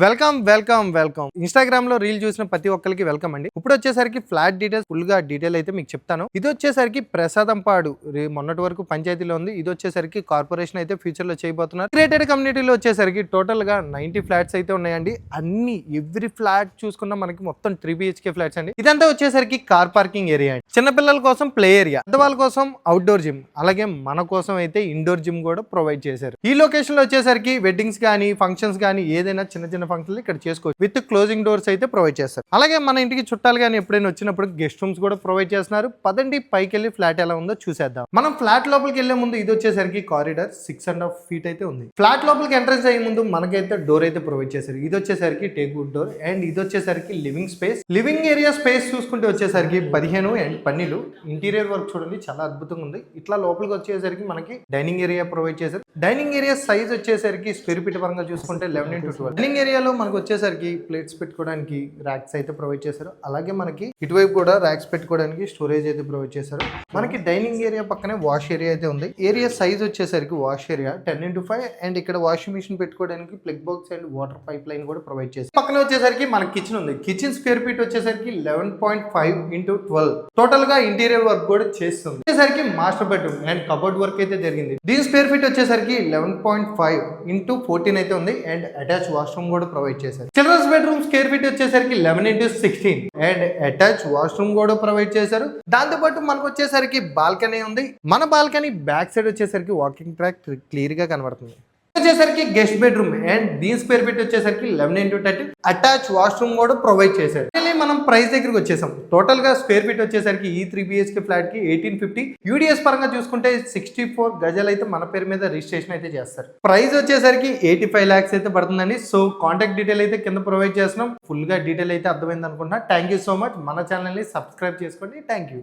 Welcome Instagram లో reel చూసిన ప్రతి ఒక్కరికి వెల్కమ్ అండి. ఇప్పుడు వచ్చేసరికి ఫ్లాట్ డీటెయిల్స్ ఫుల్ గా డీటెయిల్ అయితే మీకు చెప్తాను. ఇది వచ్చేసరికి ప్రసాదంపాడు మొన్నటి వరకు పంచాయతీలో ఉంది. ఇది వచ్చేసరికి కార్పొరేషన్ అయితే ఫ్యూచర్ లో చేయబోతున్నారు. క్రియేటెడ్ కమ్యూనిటీలో వచ్చేసరికి టోటల్ గా 90 ఫ్లాట్స్ అయితే ఉన్నాయండి. అన్ని ఎవ్రీ ఫ్లాట్ చూసుకున్నా మనకి మొత్తం 3 BHK ఫ్లాట్స్ అండి. ఇదంతా వచ్చేసరికి కార్ పార్కింగ్ ఏరియా అండి. చిన్నపిల్లల కోసం ప్లే ఏరియా, పెద్దవాళ్ళ కోసం అవుట్డోర్ జిమ్, అలాగే మన కోసం అయితే ఇండోర్ జిమ్ కూడా ప్రొవైడ్ చేశారు. ఈ లొకేషన్ లో వచ్చేసరికి వెడ్డింగ్స్ కానీ ఫంక్షన్స్ కానీ ఏదైనా చిన్న చిన్న ఫంక్షన్లు ఇక్కడ చేసుకోవచ్చు. విత్ క్లోజింగ్ డోర్స్ అయితే ప్రొవైడ్ చేస్తారు. అలాగే మన ఇంటికి చుట్టాలు కానీ ఎప్పుడైనా వచ్చినప్పుడు గెస్ట్ రూమ్స్ కూడా ప్రొవైడ్ చేస్తున్నారు. పదండి పైకి వెళ్ళి ఫ్లాట్ ఎలా ఉందో చూసేద్దాం. మనం ఫ్లాట్ లోపలికి వెళ్లే ముందు ఇది వచ్చేసరికి కారిడార్ 6.5 feet అయితే ఉంది. ఫ్లాట్ లోపలికి ఎంట్రెన్స్ అయ్యే ముందు మనకైతే డోర్ అయితే ప్రొవైడ్ చేశారు. ఇది వచ్చేసరికి టేక్ వుడ్ డోర్ అండ్ ఇది వచ్చేసరికి living space. Living area space చూసుకుంటే వచ్చేసరికి 15 and 12 ఇంటీరియర్ వర్క్ చూడండి చాలా అద్భుతంగా ఉంది. ఇట్లా లోపలికి వచ్చేసరికి మనకి డైనింగ్ ఏరియా ప్రొవైడ్ చేశారు. డైనింగ్ ఏరియా సైజ్ వచ్చేసరికి స్క్వేర్ ఫీట్ పరంగా చూసుకుంటే 11 into 12. డైనింగ్ ఏరియాలో మనకు వచ్చేసరికి ప్లేట్స్ పెట్టుకోవడానికి ర్యాక్స్ అయితే ప్రొవైడ్ చేశారు. అలాగే మనకి ఇటువైపు కూడా ర్యాక్స్ పెట్టుకోవడానికి స్టోరేజ్ అయితే ప్రొవైడ్ చేశారు. మనకి డైనింగ్ ఏరియా పక్కనే వాష్ ఏరియా అయితే ఉంది. ఏరియా సైజ్ వచ్చేసరికి వాష్ ఏరియా 10 into 5 అండ్ ఇక్కడ వాషింగ్ మిషన్ పెట్టుకోవడానికి plug box and water pipe line కూడా ప్రొవైడ్ చేశారు. పక్కన వచ్చేసరికి మనకి కిచెన్ ఉంది. కిచెన్ స్క్వేర్ ఫీట్ వచ్చేసరికి 11.5 into 12. టోటల్ గా ఇంటీరియర్ వర్క్ కూడా చేస్తుంది. వచ్చేసరికి master bedroom and cupboard work అయితే జరిగింది. దీని స్క్వేర్ ఫీట్ వచ్చేసరికి 11.5 into 14 అయితే ఉంది అండ్ అటాచ్ వాష్రూమ్ కూడా ప్రొవైడ్ చేశారు. చిల్డ్రన్స్ బెడ్రూమ్ స్క్వేర్ ఫీట్ వచ్చేసరికి 11 into 16 అండ్ అటాచ్ వాష్రూమ్ కూడా ప్రొవైడ్ చేశారు. దాంతో పాటు మనకు వచ్చేసరికి బాల్కనీ ఉంది. మన బాల్కనీ బ్యాక్ సైడ్ వచ్చేసరికి వాకింగ్ ట్రాక్ క్లియర్ గా కనబడుతుంది. వచ్చేసరికి గెస్ట్ బెడ్రూమ్ అండ్ దీని స్క్వేర్ ఫీట్ వచ్చేసరికి 11 into 13 అటాచ్ వాష్రూమ్ కూడా ప్రొవైడ్ చేశారు. మనం ప్రైస్ దగ్గరికి వచ్చేసాం. టోటల్ గా స్క్వేర్ ఫీట్ వచ్చేసరికి ఈ 3 BHK ఫ్లాట్ కి 1850. యూడిఎస్ పరంగా చూసుకుంటే 64 గజాలు అయితే మన పేరు మీద రిజిస్ట్రేషన్ అయితే చేస్తారు. ప్రైస్ వచ్చేసరికి 85 lakhs అయితే పడుతుందండి. సో కాంటాక్ట్ డీటెయిల్ అయితే కింద ప్రొవైడ్ చేస్తున్నాం. ఫుల్ గా డీటెయిల్ అయితే అర్థమైంది అనుకుంటున్నా. Thank you so much. మన ఛానల్ ని సబ్స్క్రైబ్ చేసుకోండి. Thank you.